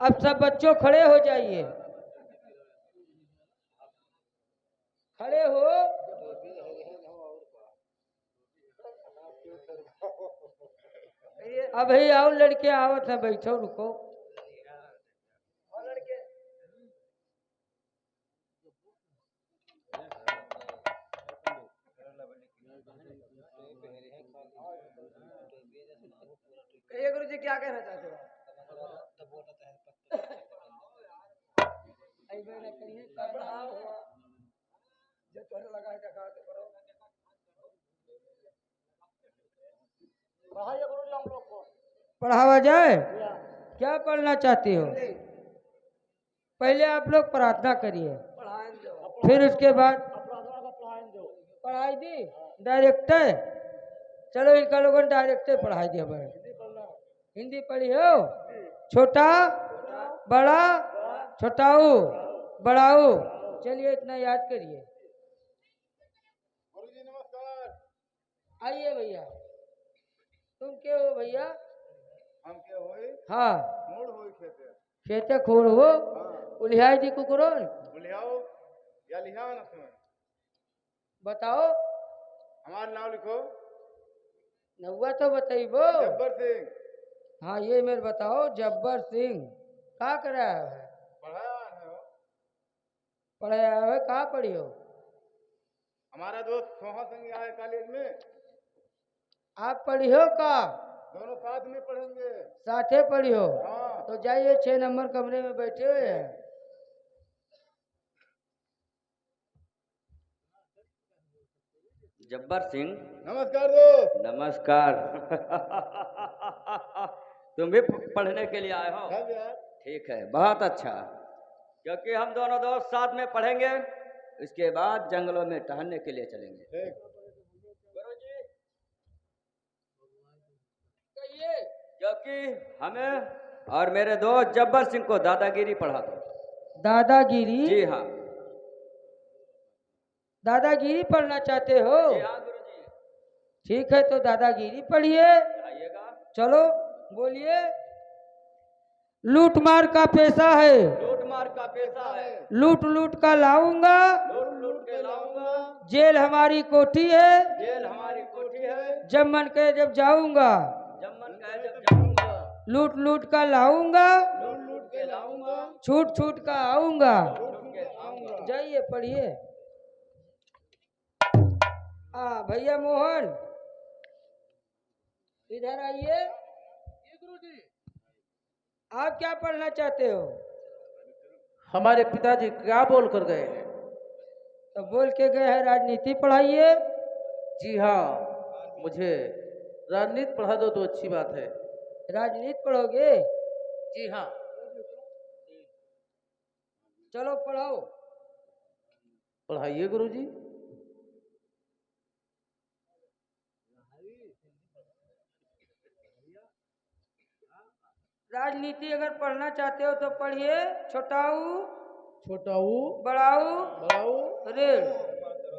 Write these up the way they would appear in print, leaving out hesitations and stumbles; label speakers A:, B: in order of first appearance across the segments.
A: अब सब बच्चों खड़े हो जाइए, खड़े हो। अब भाई आओ लड़के, आवत है, बैठो रुको।
B: कहिए गुरु जी क्या कहना चाहते हो? जो तुम्हें लगा है क्या करो। पढ़ाइए गुरु जी हम लोग को।
A: पढ़ावा जाए? क्या पढ़ना चाहती हो? पहले आप लोग प्रार्थना करिए, फिर उसके बाद पढ़ाई दी डायरेक्टर। चलो इनका लोगों ने डायरेक्टर पढ़ाई दिया। हिंदी पढ़ी हो? छोटा बड़ा छोटाऊ बड़ाऊ, चलिए इतना याद करिए।
C: गुरुजी नमस्कार।
A: आइए भैया। तुम क्या हो भैया?
C: हम क्या होए?
A: हाँ,
C: मूड होई खेते।
A: खेते खोड़ हो। उलिहाई दी कुकुरोन
C: बुलियाओ या लिहाओ ना तुम्हें।
A: बताओ।
C: हमारा नाम लिखो।
A: नौवा तो बताइबो।
C: जब्बर सिंह।
A: हाँ ये मेरे बताओ। जब्बर सिंह क्या कराया है?
C: पढ़ाया है।
A: पढ़ाया है? कहाँ पढ़ी हो?
C: हमारा दोस्त सोहा सिंह आए कॉलेज में।
A: आप पढ़ी हो का?
C: दोनों साथ में पढ़ेंगे।
A: साथे पढ़ी हो?
C: हाँ।
A: तो जाइए 6 नंबर कमरे में बैठे हुए हैं।
D: जब्बर सिंह
C: नमस्कार दोस्त।
D: नमस्कार। तुम भी पढ़ने के लिए आए हो?
C: सब यार।
D: ठीक है, बहुत अच्छा, क्योंकि हम दोनों दोस्त साथ में पढ़ेंगे, इसके बाद जंगलों में टहलने के लिए चलेंगे।
C: ठीक।
D: गुरुजी कहिए, क्योंकि हमें और मेरे दोस्त जब्बर सिंह को दादागिरी पढ़ा दो।
A: दादागिरी?
D: जी हाँ।
A: दादागिरी पढ़ना चाहते हो?
D: जी हाँ गुरुजी।
A: ठीक है, तो दादागिरी पढ़िए।
D: आइएगा।
A: चलो बोलिए। लूट मार का पेशा है,
D: लूट मार का पेशा है,
A: लूट लूट का लाऊंगा,
D: लूट लूट के लाऊंगा,
A: जेल हमारी कोठी है,
D: जेल हमारी कोठी है,
A: जब मन करे जब जाऊंगा,
D: जब मन कहे जब जाऊंगा,
A: लूट लूट का लाऊंगा,
C: लूट लूट के लाऊंगा।
A: छूट छूट का आऊंगा।
D: लूट के आऊंगा।
A: जाइए पढ़िए। हाँ भैया मोहन इधर आइए। आप क्या पढ़ना चाहते हो?
B: हमारे पिताजी क्या बोल कर गए हैं?
A: तो बोल के गए हैं राजनीति पढ़ाइए।
B: जी हाँ, मुझे राजनीति पढ़ा दो तो अच्छी बात है।
A: राजनीति पढ़ोगे?
B: जी हाँ।
A: चलो पढ़ाओ।
B: पढ़ाइए गुरुजी।
A: राजनीति अगर पढ़ना चाहते हो तो पढ़िए। छोटाऊ
B: छोटाऊ
A: बड़ाऊ
B: बड़ाऊ
A: रेड़।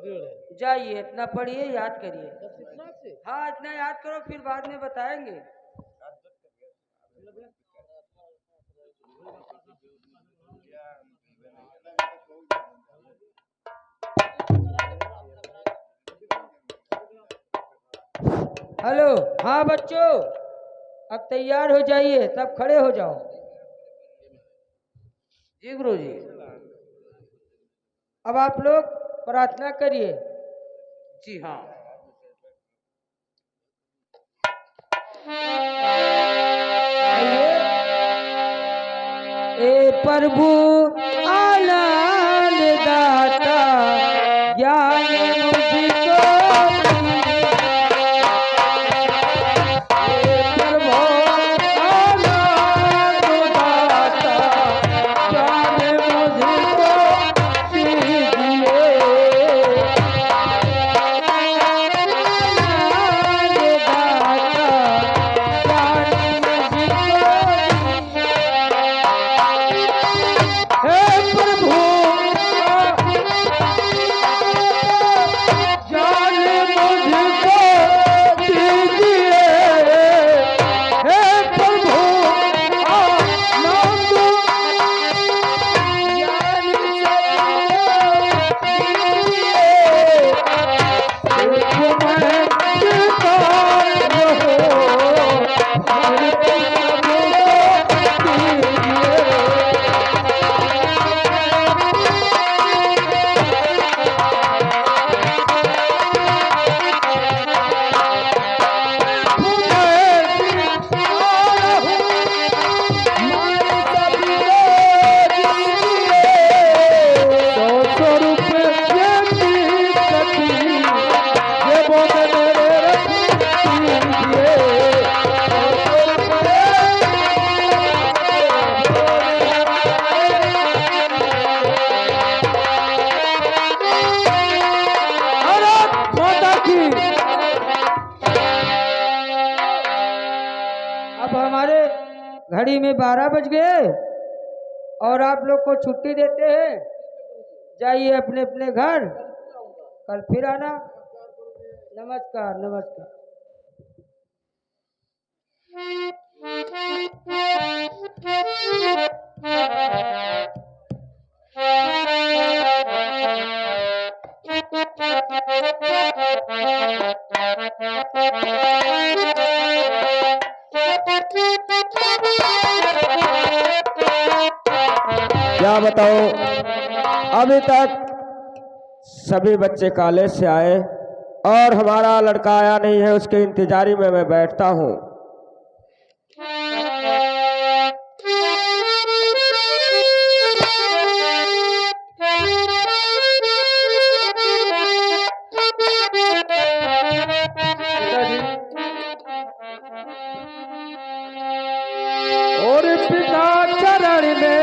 B: ऋण।
A: जाइए इतना पढ़िए, याद करिए। हाँ इतना याद करो, फिर बाद में बताएंगे। हेलो। हाँ बच्चों, अब तैयार हो जाइए, सब खड़े हो जाओ।
B: जी गुरुजी।
A: अब आप लोग प्रार्थना करिए।
B: जी हाँ।
A: ए प्रभु आनंद दाता, ज्ञान मुझको हे घड़ी में 12 बज गए और आप लोग को छुट्टी देते हैं। जाइए अपने अपने घर, कल फिर आना। नमस्कार नमस्कार।
E: क्या बताओ, अभी तक सभी बच्चे कॉलेज से आए और हमारा लड़का आया नहीं है। उसके इंतजारी में मैं बैठता हूँ। और पिता चरण में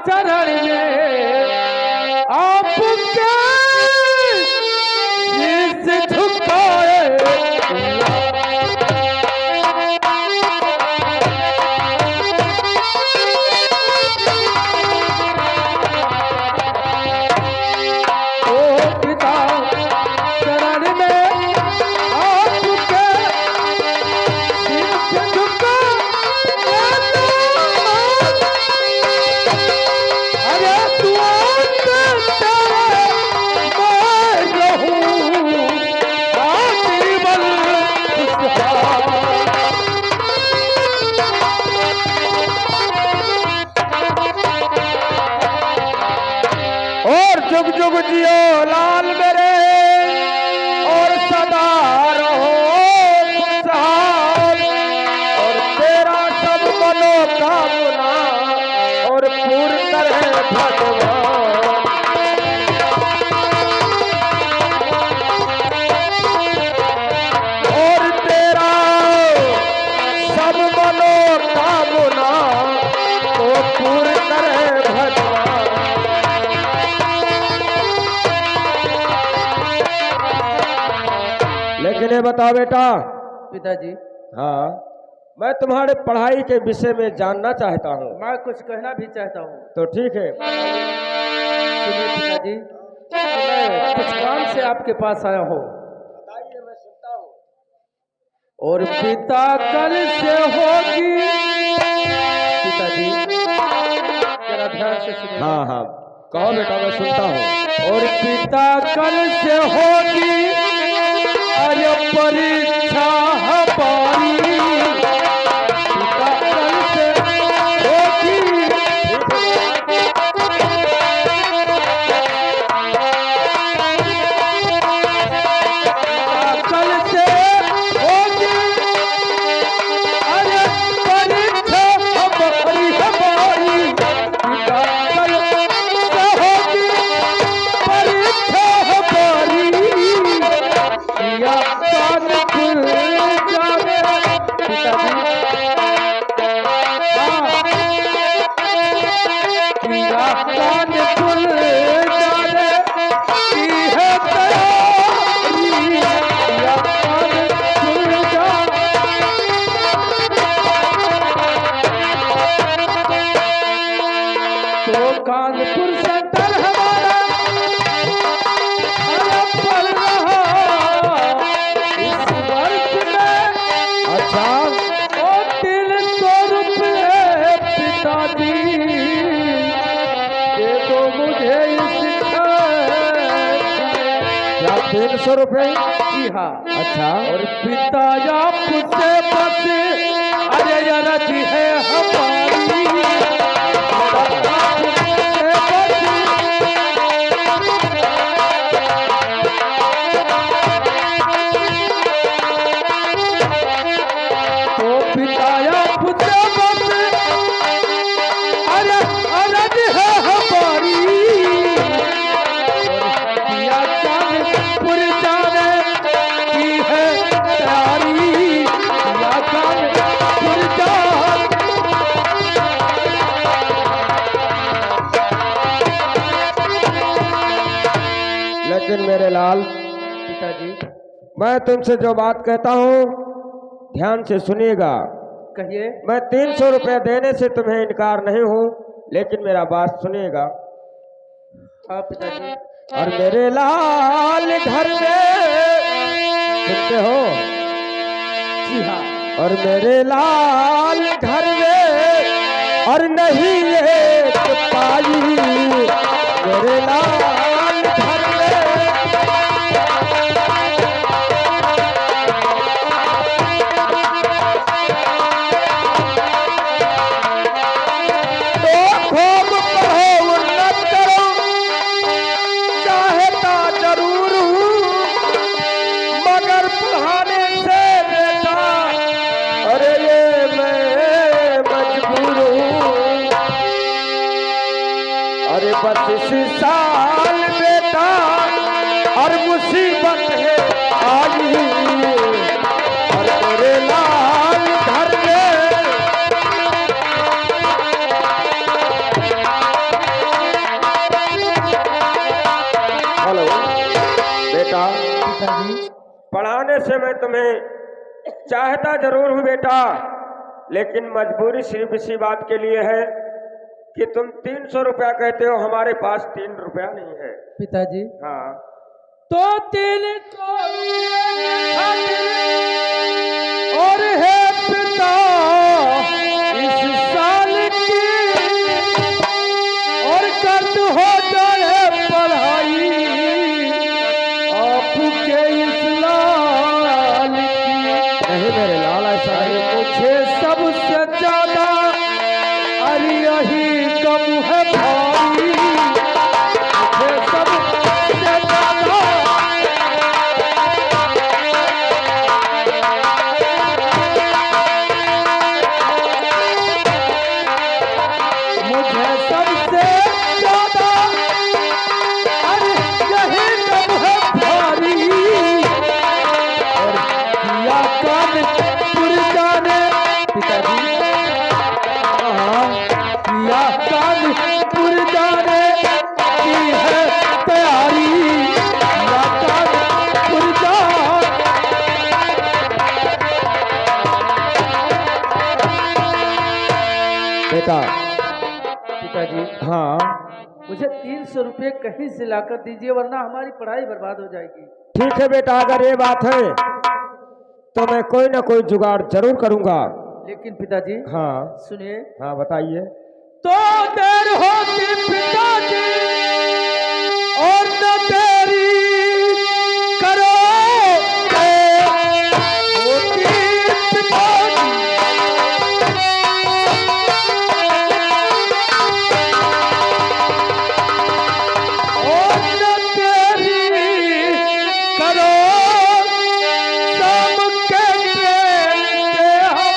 E: चरण में आपके शीश झुकाए। ओ पिता चरण में आपके शीश झुकाए। और जुग जुग जियो लाल मेरे, और सदा रहो खुशहाल, और तेरा सब मनोकामना और पूर्ण करे भगवान। और तेरा सब मनोकामना को पूर्ण करे भगवान। लेकिन ये बताओ बेटा।
B: पिताजी,
E: हाँ, मैं तुम्हारे पढ़ाई के विषय में जानना चाहता हूँ।
B: मैं कुछ कहना भी चाहता हूँ।
E: तो ठीक है।
B: सुनिए पिताजी, मैं कुछ काम से आपके पास आया हूँ।
E: बताइए, मैं सुनता हूँ।
B: और पिता कल से होगी। पिताजी जरा ध्यान से सुनिए।
E: हाँ हाँ, कहो बेटा, मैं सुनता हूँ।
B: और पिता कल से होगी अरे परीक्षा हमारी। पिता कल से होगी। कल से होगी अरे परीक्षा हमारी हमारी। पिता कल से होगी परीक्षा हमारी। या कानपुर जाने पिताजी। या कानपुर जाने की है तैयारी। या कानपुर जाने। तो कानपुर सेंटर हमारा पढ़ रहा इस वर्ष में।
E: अच्छा,
B: और 300 रुपये पिताजी दे दो मुझे इस
E: क्या 300 रुपये?
B: जी हाँ।
E: अच्छा,
B: और पिता आपसे बस अरे रज है हमारी। तो पिताया खुद बस अरे अरज है हमारी। और पिया कानपुर जाने की है तैयारी। पिया कानपुर जाने।
E: लेकिन मेरे लाल,
B: पिताजी
E: मैं तुमसे जो बात कहता हूँ ध्यान से सुनिएगा।
B: कहिए।
E: मैं 300 रुपये देने से तुम्हें इनकार नहीं हूँ, लेकिन मेरा बात सुनिएगा।
B: हाँ पिताजी।
E: और मेरे लाल घर में सुनते हो?
B: जी हाँ।
E: और मेरे लाल घर में और नहीं एक पाई, मेरे लाल घर में तो खूब पढ़ो उन्नत करो, चाहता जरूर हूँ मगर पढ़ाने से बेटा अरे ये मैं मजबूर हूँ। अरे बस इस साल बेटा और मुसीबत है आई, और मेरे लाल घर में हेलो बेटा।
B: पिताजी।
E: पढ़ाने से मैं तुम्हें चाहता जरूर हूँ बेटा, लेकिन मजबूरी सिर्फ इसी बात के लिए है कि तुम 300 रुपया कहते हो, हमारे पास 3 रुपया नहीं है।
B: पिताजी।
E: हाँ
A: तो 300 और है पिता इस साल की, और कर्ज हो जाए पढ़ाई आपके इस लाल की।
E: नहीं मेरे लाल, ऐसा नहीं।
A: मुझे सबसे ज्यादा अरे यही कम है भाई, मुझे सबसे ज्यादा मुझे सबसे ज्यादा अरे यही कम है भारी, और किया कानपुर जाने पिताजी, किया कानपुर जाने की है तैयारी, किया कानपुर जाने
E: बेटा।
B: पिताजी।
E: हाँ
B: मुझे 300 रुपये कहीं से लाकर दीजिए, वरना हमारी पढ़ाई बर्बाद हो जाएगी।
E: ठीक है बेटा, अगर ये बात है तो मैं कोई ना कोई जुगाड़ जरूर करूंगा।
B: लेकिन पिताजी।
E: हाँ
B: सुनिए।
E: हाँ बताइए।
A: तो देर होती पिताजी और न देरी करो, होती पिताजी और न देरी करो, शाम के ट्रेन से हम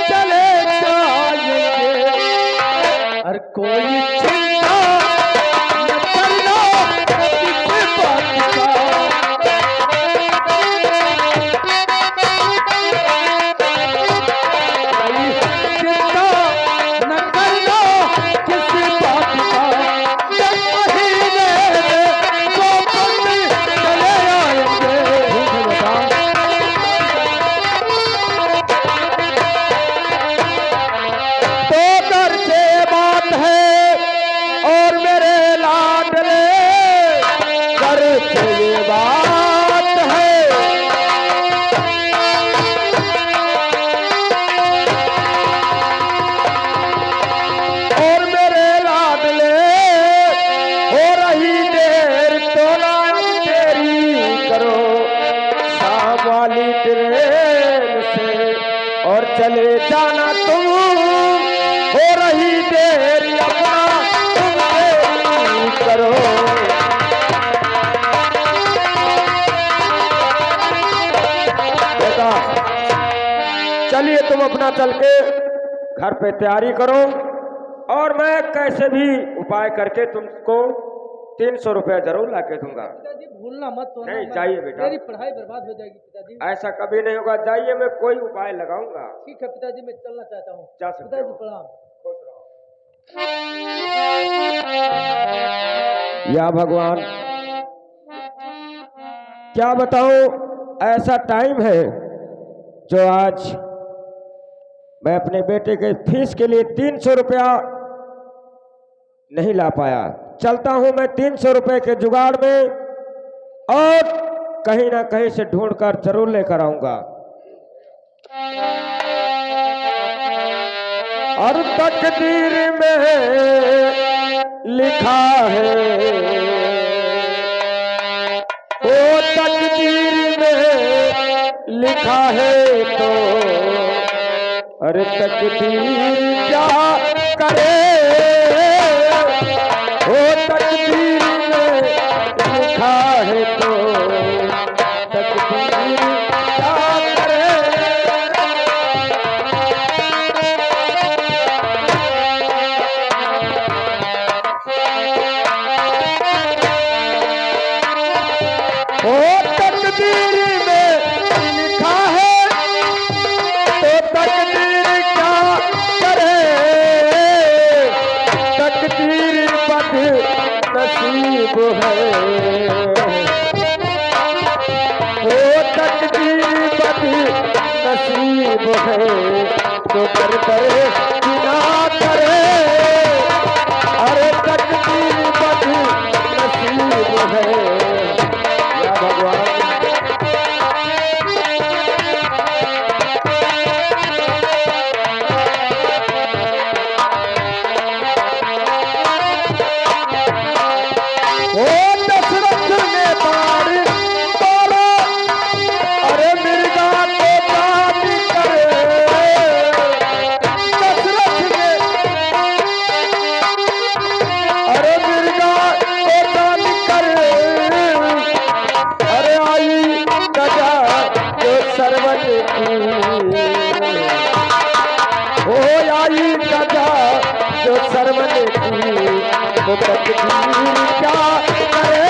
A: चले जाएंगे, और कोई चिंता न करना किसी बात का, कोई चिंता न करना किसी बात का, जब महीने को बंद चले आएंगे। तो घर से बात है और मेरे लाडले घर से ये बात है, और मेरे लाडले हो रही देर तो नाम तेरी करो, शाम वाली ट्रेन से और चले जाना तुम, हो रही देर अपना तुम देरी करो। बेटा चलिए तुम अपना चल के घर पे तैयारी करो, और मैं कैसे भी उपाय करके तुमको 300 रुपया जरूर ला के दूंगा।
B: पिताजी भूलना मत, वरना
E: नहीं, जाइए बेटा।
B: मेरी पढ़ाई बर्बाद हो जाएगी पिताजी।
E: ऐसा कभी नहीं होगा, जाइए, मैं कोई उपाय लगाऊंगा।
B: ठीक है पिताजी, मैं चलना चाहता हूँ।
E: जा सकते
B: पिताजी
E: हो।
B: प्रणाम।
E: खुश रहो। या भगवान क्या बताऊं, ऐसा टाइम है जो आज मैं अपने बेटे के फीस के लिए 300 रुपया नहीं ला पाया। चलता हूं मैं 300 रुपए के जुगाड़ में और कहीं ना कहीं से ढूंढकर जरूर लेकर आऊंगा। और तकदीर में लिखा है, ओ तकदीर में लिखा है तो अरे तकदीर क्या करे, ओ तकदीर में लिखा है तो तकदीर क्या करे। ओ तकदीर में लिखा है तो तकदीर क्या करे, तकदीर बद नसीब है, ओ तकदीर बद नसीब है तो कर बिना करे, अरे तकदीर बद नसीब है या भगवान। ओ दशरथ ने बाण मारा, अरे मिर्गा को दान करे, दशरथ ने अरे मिर्गा को दान करे, अरे आई गजा जो सरवन की, ओ आई गजा जो सरवन की तो तकदीर क्या करे।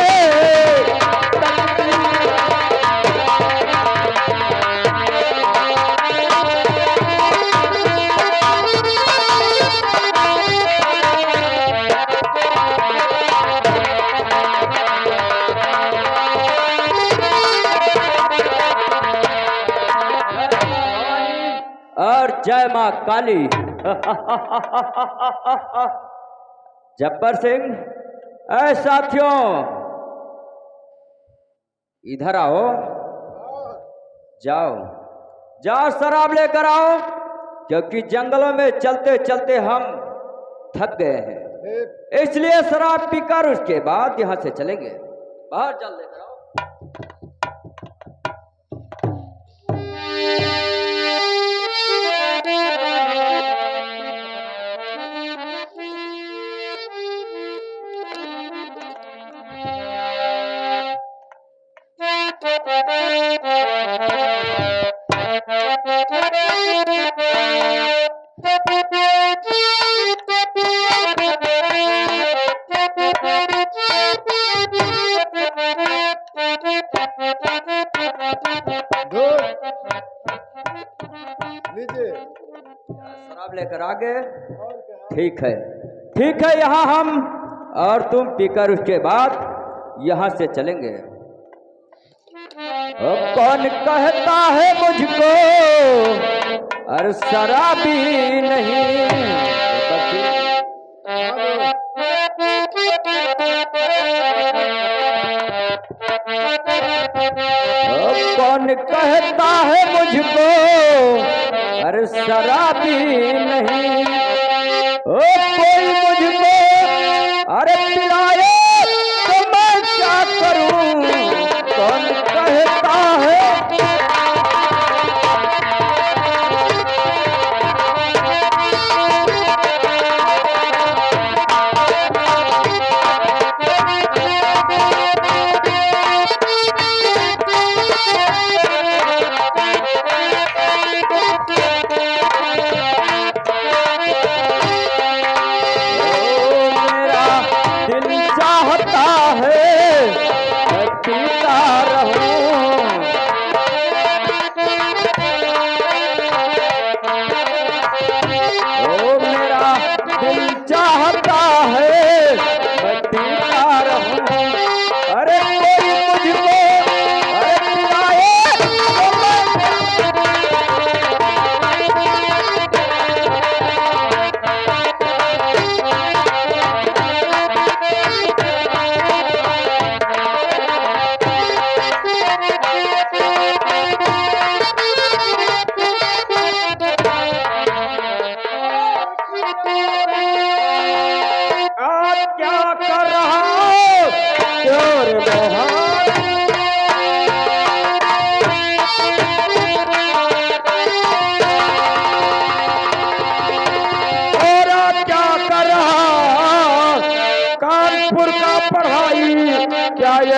D: और जय मां काली। जब्बर सिंह, ऐ साथियों इधर आओ, जाओ जाओ शराब लेकर आओ, क्योंकि जंगलों में चलते चलते हम थक गए हैं, इसलिए शराब पीकर उसके बाद यहां से चलेंगे। बाहर चल लेकर आओ। शराब लेकर आ गए, ठीक है ठीक है, यहाँ हम और तुम पीकर उसके बाद यहाँ से चलेंगे। कौन कहता है मुझको और शराबी नहीं, कौन कहता है मुझको अरे शराबी नहीं, ओ कोई मुझको अरे पिलाए तो मैं क्या करूं, कौन कहता है।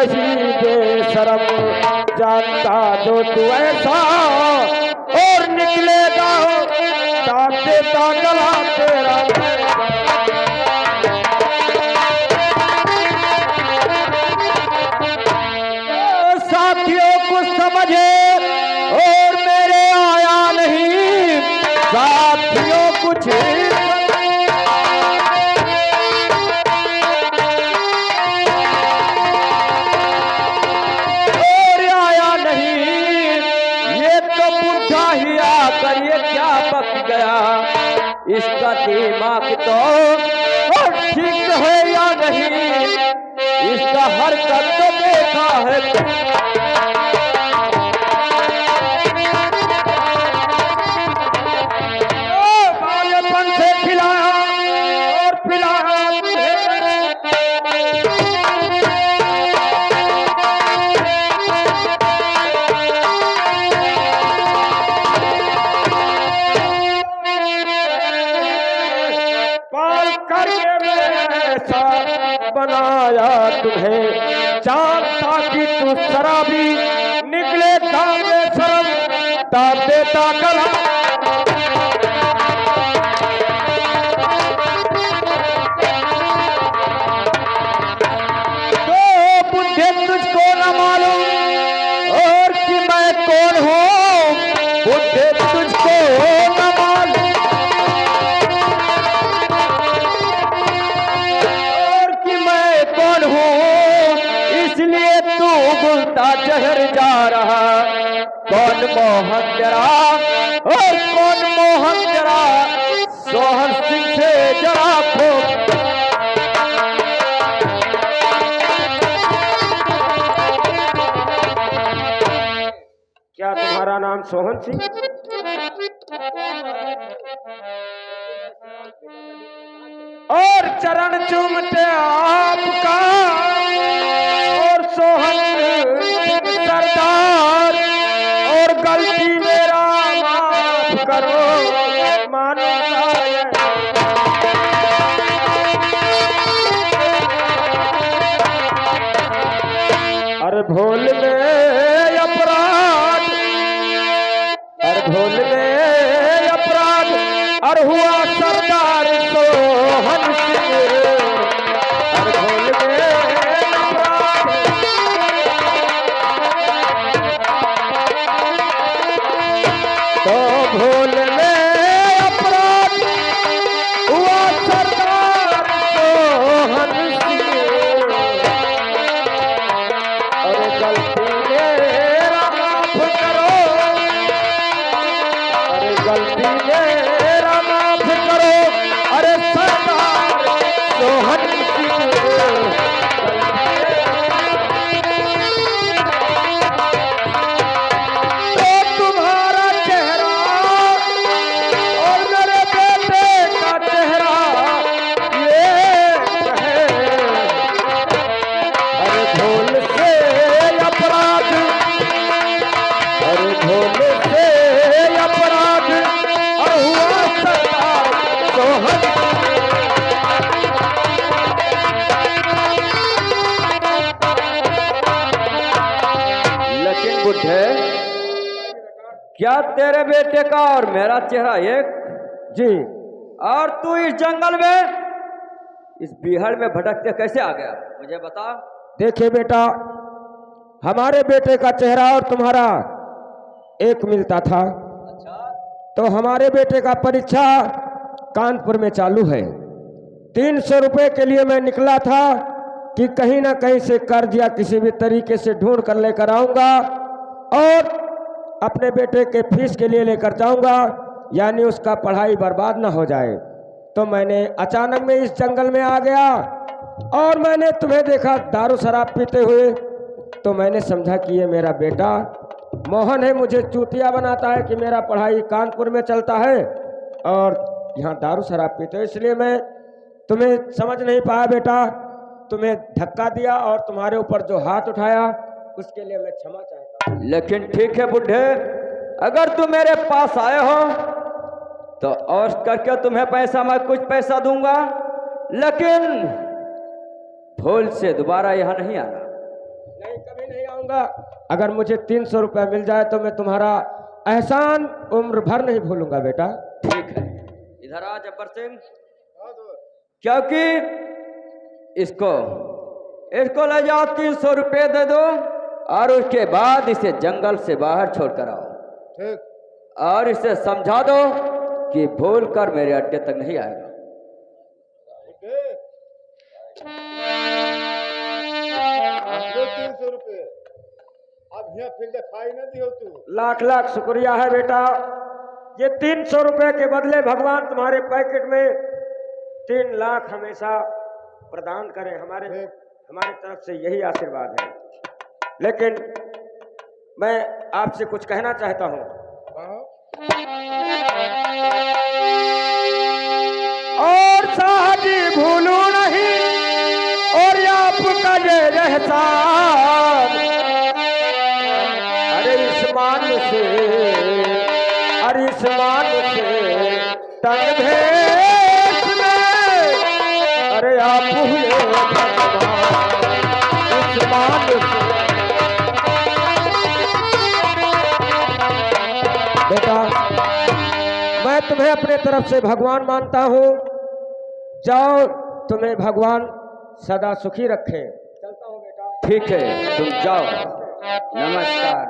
E: नहीं बेशरम, जानता जो तू ऐसा और निकलेगा दांत देता गला तेरा। साथियों कुछ समझे और मेरे आया नहीं, साथियों कुछ और आया नहीं। ये तो बुढ़ा ही आकर ये क्या पक गया, इसका दिमाग तो और ठीक है या नहीं, इसका हरकत तो देखा है। बालेपन से खिलाया और पिलाया पाल करके मैं ऐसा बनाया तुम्हें, जानता कि तू शराबी निकले दामे शरम, दाब देता गला। तो बुद्धे तुझको न मालूम और कि मैं कौन हूँ, बुद्धे तुझको न मालूम और कि मैं कौन हूँ, इसलिए तू घुलता जहर जा रहा। कौन मोहन तेरा और कौन मोहन तेरा, सोहन सिंह से जरा खो। क्या तुम्हारा नाम सोहन सिंह? और चरण चूमते आपका और सोहन सिंह सरदार, और गलती मेरा माफ करो मानो अरे भूल में अपराध, अरे भूल में अपराध, और हुआ सरदार सोहन सिंह। अरे भूल में अपराध, तो भूल में अपराध हुआ सरदार सोहन सिंह। अरे गलती मेरा माफ करो, अरे गलती मेरा माफ करो, अरे सरदार सोहन सिंह। तो तुम्हारा चेहरा और मेरे बेटे का चेहरा ये है, अरे भूल से अपराध, अरे भूल से अपराध, और हुआ सरदार सोहन।
D: लेकिन बुढ़े, क्या तेरे बेटे का और मेरा चेहरा एक?
E: जी,
D: और तू इस जंगल में इस बिहार में भटकते कैसे आ गया, मुझे बता।
E: देखिए बेटा, हमारे बेटे का चेहरा और तुम्हारा एक मिलता था। तो हमारे बेटे का परीक्षा कानपुर में चालू है। 300 रुपए के लिए मैं निकला था कि कहीं ना कहीं से कर्ज या किसी भी तरीके से ढूंढ कर लेकर आऊंगा और अपने बेटे के फीस के लिए लेकर जाऊंगा, यानी उसका पढ़ाई बर्बाद ना हो जाए। तो मैंने अचानक में इस जंगल में आ गया और मैंने तुम्हें देखा दारू शराब पीते हुए। तो मैंने समझा कि ये मेरा बेटा मोहन है, मुझे चूतिया बनाता है कि मेरा पढ़ाई कानपुर में चलता है और यहाँ दारू शराब पीते हो, इसलिए मैं तुम्हें समझ नहीं पाया बेटा, तुम्हें धक्का दिया और तुम्हारे ऊपर जो हाथ उठाया उसके लिए मैं क्षमा चाहता हूँ।
D: लेकिन ठीक है बुढ़े, अगर तुम मेरे पास आए हो तो और करके तुम्हें पैसा, मैं कुछ पैसा दूंगा, लेकिन भूल से दोबारा यहाँ नहीं आना।
E: नहीं, कभी नहीं आऊंगा। अगर मुझे 300 रुपया मिल जाए तो मैं तुम्हारा एहसान उम्र भर नहीं भूलूंगा बेटा।
D: ठीक है, इधर आ जब्बर सिंह, क्योंकि इसको ले जाओ, 300 रुपये दे दो और उसके बाद इसे जंगल से बाहर छोड़कर आओ।
C: ठीक।
D: और इसे समझा दो कि भूल कर मेरे अड्डे तक नहीं आएगा।
C: 300 रुपये अब यहाँ फिर दिखाई ना दियो तू।
E: लाख लाख शुक्रिया है बेटा। ये 300 रुपये के बदले भगवान तुम्हारे पैकेट में 3 लाख हमेशा प्रदान करें, हमारी तरफ से यही आशीर्वाद है। लेकिन मैं आपसे कुछ कहना चाहता हूं। और साजी भूलू नहीं और आपका ये एहसान, अरे इस मान से तन भेष में, अरे आप भूले भगवान इस मान से। बेटा मैं तुम्हें अपने तरफ से भगवान मानता हूँ। जाओ, तुम्हें भगवान सदा सुखी रखे। चलता हूँ बेटा।
D: ठीक है, तुम जाओ। नमस्कार।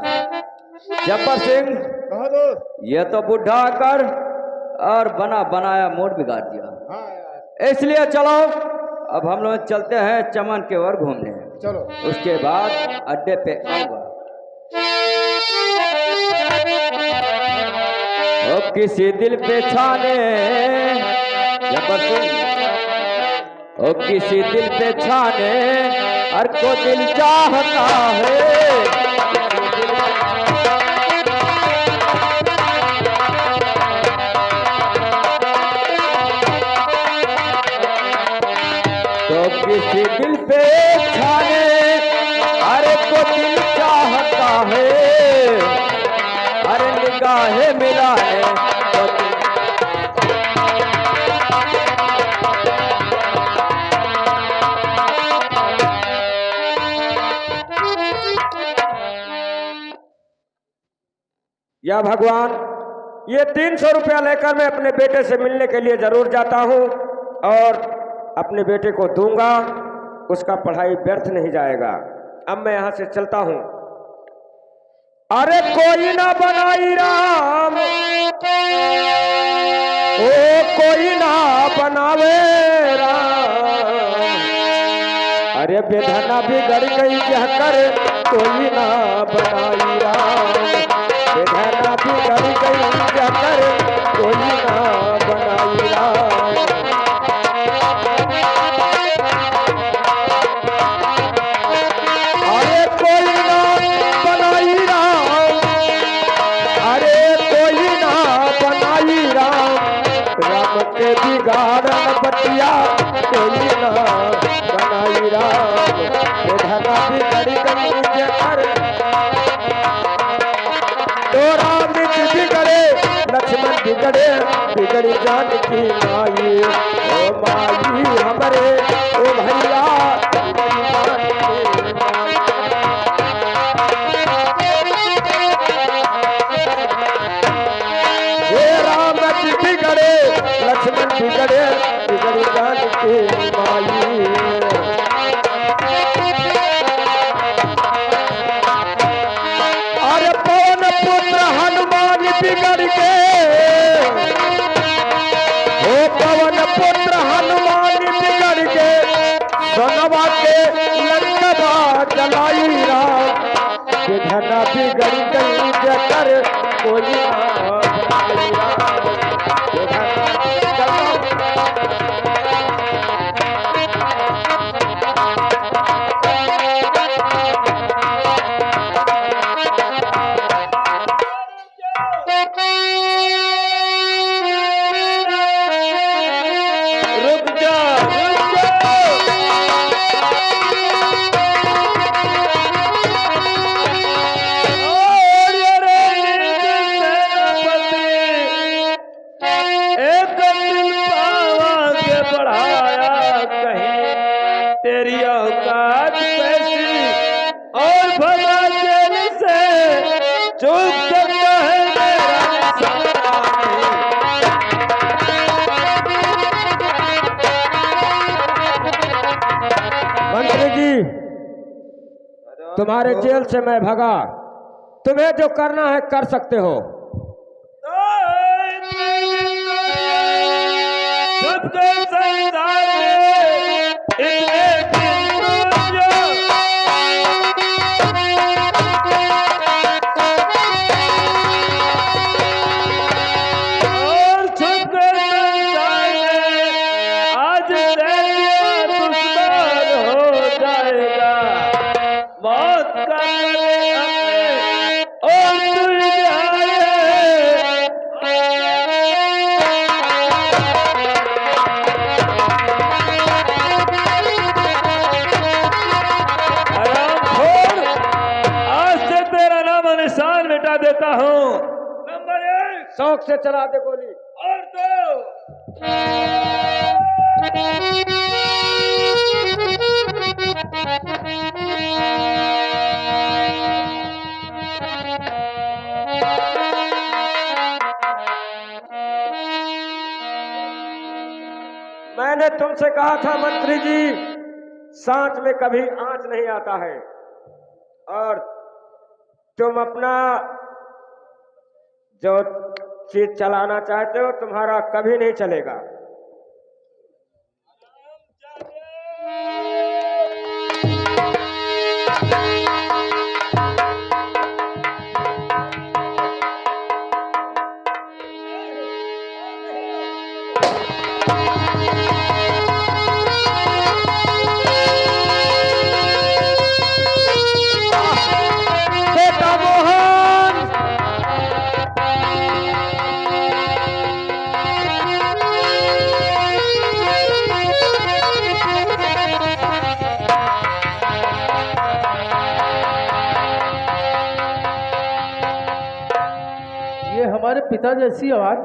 D: जब्बर सिंह,
C: कहाँ दोस्त?
D: ये तो बुढ़ा आकर और बना बनाया मूड बिगाड़ दिया।
C: हाँ यार।
D: इसलिए चलो अब हम लोग चलते हैं चमन के ओर घूमने।
C: चलो।
D: उसके बाद अड्डे पे आऊंगा। ओ किसी दिल पे छाने, जब्बर सिंह, ओ किसी दिल पे छाने हर को दिल चाहता है। तो किसी दिल पे छाने अरे को दिल चाहता है, अरे निगाहें मिलाने को दिल।
E: या भगवान, ये 300 रुपया लेकर मैं अपने बेटे से मिलने के लिए जरूर जाता हूँ और अपने बेटे को दूंगा, उसका पढ़ाई व्यर्थ नहीं जाएगा। अब मैं यहाँ से चलता हूँ। अरे कोई ना बनाई राम, ओ कोई ना बनावे राम, अरे बेधना बिगड़ गई जहकर कोई ना बनाई राम, बेधना बिगड़ गई जहकर कोई ना बनाई राम। अरे कोई ना बनाई राम, अरे कोई ना बनाई राम, राम के बिगाड़न बतिया कोई ना बनाई राम, बेधना बिगड़ गई जहकर। तो राम बिगड़े लक्ष्मण बिगड़े, बिगड़ी जानकी माई, ओ माई हमरे ओ भैया बिगड़ी जानकी माई। हे राम बिगड़े लक्ष्मण बिगड़े, बिगड़ी जानकी माई। अरे पवन पुत्र हनुमान बिगड़ के, ओ पवन पुत्र हनुमान बिगड़ के, सोनवा के लंका जलाई राम, बेधना बिगड़ गई जकर कोई ना बनाई राम, बेधना तुम्हारे जेल से मैं भगा, तुम्हें जो करना है कर सकते हो।
B: सबके संसार में इतने और सबके संसार में आज तेरा दुश्मन हो जाएगा। मौत का और तू जाए निशान मिटा देता हूँ। नंबर 1
E: शौक से चला दे गोली।
B: और 2
E: मैंने तुमसे कहा था मंत्री जी, सांच में कभी आंच नहीं आता है, और तुम अपना जो चीज चलाना चाहते हो तुम्हारा कभी नहीं चलेगा।
B: हमारे पिता जैसी आवाज।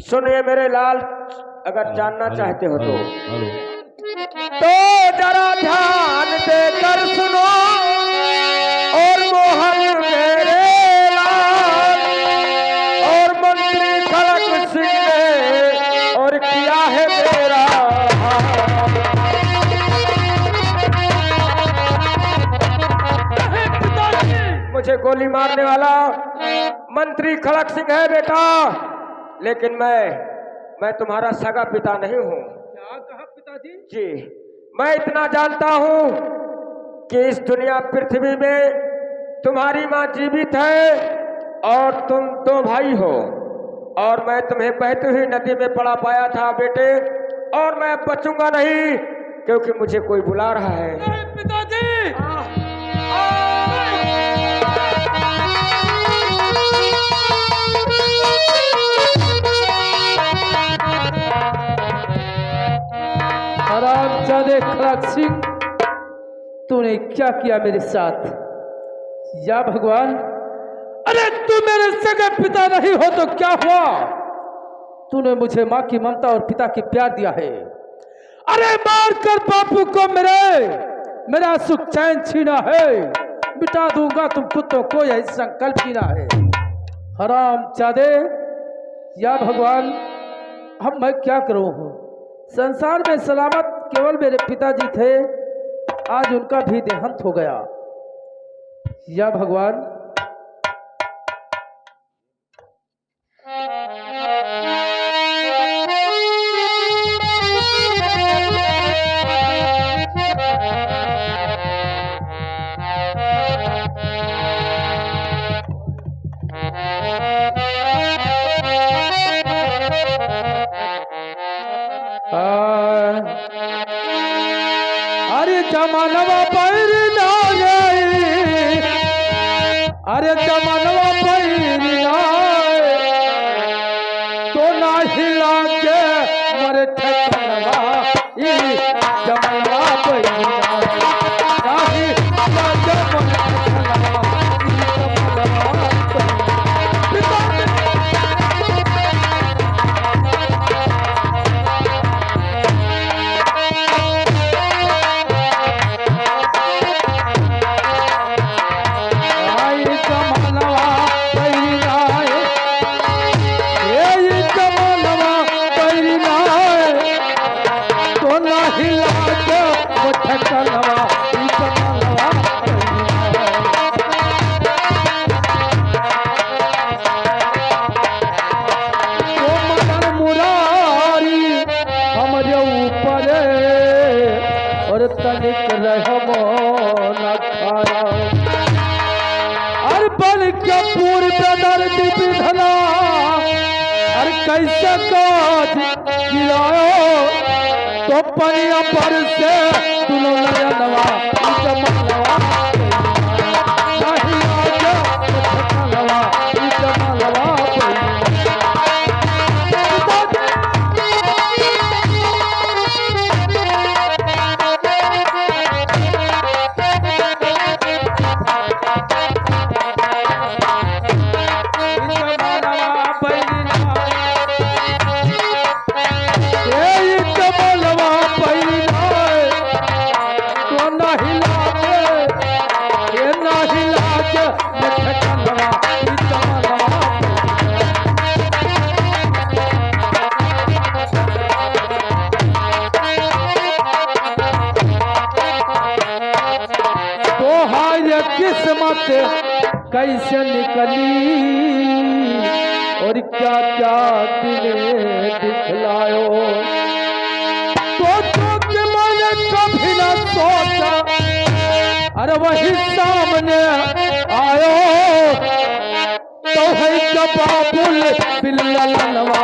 E: सुनिए मेरे लाल, अगर जानना चाहते हो तो जरा ध्यान देकर सुनो और मोहन मेरे लाल, और मंत्री खड़क सिंह ने और किया है मेरा मुझे गोली मारने वाला मंत्री खड़क सिंह है बेटा, लेकिन मैं तुम्हारा सगा पिता नहीं हूँ।
B: क्या कहा पिताजी?
E: जी, मैं इतना जानता हूँ कि इस दुनिया पृथ्वी में तुम्हारी माँ जीवित है और तुम 2 भाई हो, और मैं तुम्हें बहती हुई नदी में पड़ा पाया था बेटे, और मैं बचूंगा नहीं क्योंकि मुझे कोई बुला रहा है।
B: नहीं पिताजी। हरामजादे खड़क सिंह, तूने क्या किया मेरे साथ? या भगवान, अरे तू मेरे सगे पिता नहीं हो तो क्या हुआ? तूने मुझे माँ की ममता और पिता की प्यार दिया है। अरे मार कर बापू को मेरा सुख चैन छीना है। मिटा दूंगा तुम कुत्तों को, यही संकल्प कीना है। हराम चादे, या भगवान अब मैं क्या करूं? संसार में सलामत केवल मेरे पिताजी थे, आज उनका भी देहांत हो गया। या भगवान अरे जमानवा पैर ना गई, अरे जमानवा पैर ना तो ना हिला के मरे ठकनवा, जमानवा पैर ना हिला के मरे तनिक रहमो न खाया। अरे बल के पूर्व दर्द विधना, अरे कैसे काज गिरायो तो परिया पर से सुनो नयनवा जमलवा नहीं आजा जमलवा जमलवा किस्मत कैसे निकली और क्या क्या दिले दिखलायो। सोचो कि मैंने कभी ना सोचा, अरे वही सामने आयो तो है जबाबुल बिल्ललवा